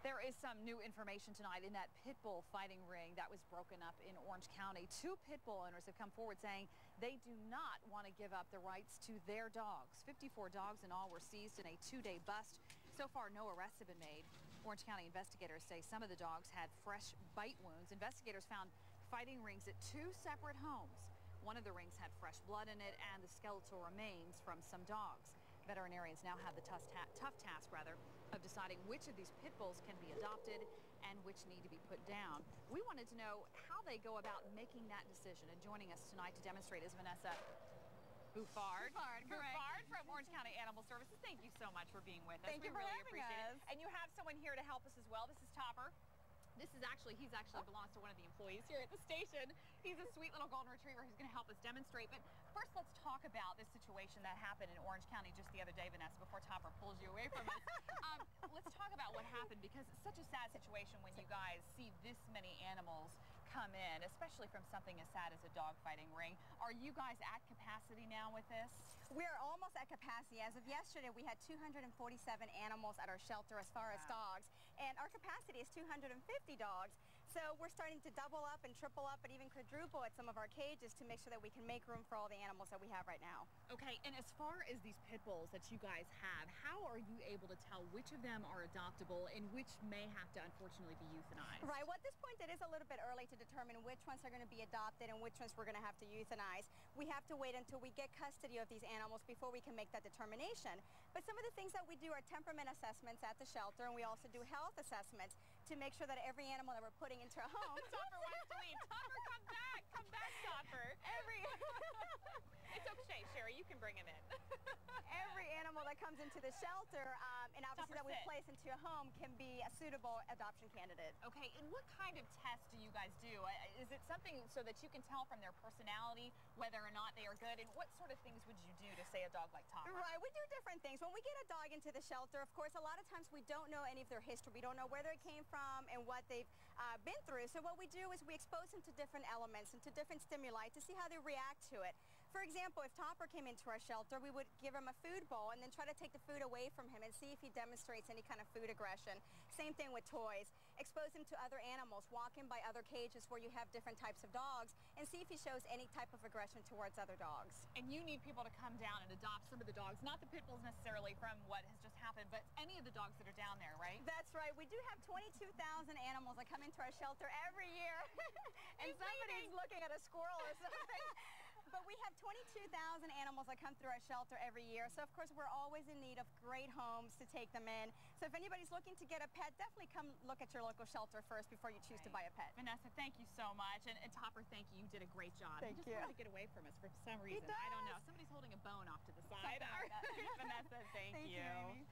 There is some new information tonight in that pit bull fighting ring that was broken up in Orange County. 2 pit bull owners have come forward saying they do not want to give up the rights to their dogs. 54 dogs in all were seized in a 2-day bust. So far, no arrests have been made. Orange County investigators say some of the dogs had fresh bite wounds. Investigators found fighting rings at 2 separate homes. One of the rings had fresh blood in it and the skeletal remains from some dogs. Veterinarians now have the tough task of deciding which of these pit bulls can be adopted and which need to be put down. We wanted to know how they go about making that decision, and joining us tonight to demonstrate is Vanessa Bouffard from Orange County Animal Services. Thank you so much for being with us. Thank you for having us. And you have someone here to help us as well. This is Topper. He's actually belongs to one of the employees here at the station. He's a sweet little golden retriever who's going to help us demonstrate. But first, let's talk about this situation that happened in Orange County just the other day, Vanessa, before Topper pulls you away from us. Let's talk about what happened, because it's such a sad situation when you guys see this many animals come in, especially from something as sad as a dog fighting ring. Are you guys at capacity now with this? We're almost at capacity. As of yesterday, we had 247 animals at our shelter as far as dogs, and our capacity is 250 dogs. So we're starting to double up and triple up and even quadruple at some of our cages to make sure that we can make room for all the animals that we have right now. Okay, and as far as these pit bulls that you guys have, how are you able to tell which of them are adoptable and which may have to unfortunately be euthanized? Right, well, at this point it is a little bit early to determine which ones are going to be adopted and which ones we're going to have to euthanize. We have to wait until we get custody of these animals before we can make that determination. But some of the things that we do are temperament assessments at the shelter, and we also do health assessments to make sure that every animal that we're putting into a home. Topper wants to leave. Topper, come back, Topper. It's okay, Sherry, you can bring him in. Every animal that comes into the shelter, and obviously that we place into a home, can be a suitable adoption candidate. Okay, and what kind of tests do you guys do? Is it something so that you can tell from their personality whether or not they are good? And what sort of things would you do to say a dog like Topper? Right, we do different things. When we get a dog into the shelter, of course, a lot of times we don't know any of their history. We don't know where they came from and what they've been through. So what we do is we expose them to different elements and to different stimuli to see how they react to it. For example, if Topper came into our shelter, we would give him a food bowl and then try to take the food away from him and see if he demonstrates any kind of food aggression. Same thing with toys. Expose him to other animals, walk him by other cages where you have different types of dogs, and see if he shows any type of aggression towards other dogs. And you need people to come down and adopt some of the dogs, not the pit bulls necessarily from what has just happened, but any of the dogs that are down there, right? That's right. We do have 22,000 animals that come into our shelter every year. And somebody's looking at a squirrel or something. But we have 22,000 animals that come through our shelter every year. So, of course, we're always in need of great homes to take them in. So if anybody's looking to get a pet, definitely come look at your local shelter first before you choose to buy a pet. Vanessa, thank you so much. And Topper, thank you. You did a great job. Thank you. Just you. wanted to get away from us for some reason. I don't know. Somebody's holding a bone off to the side. Like Vanessa, thank you. Amy.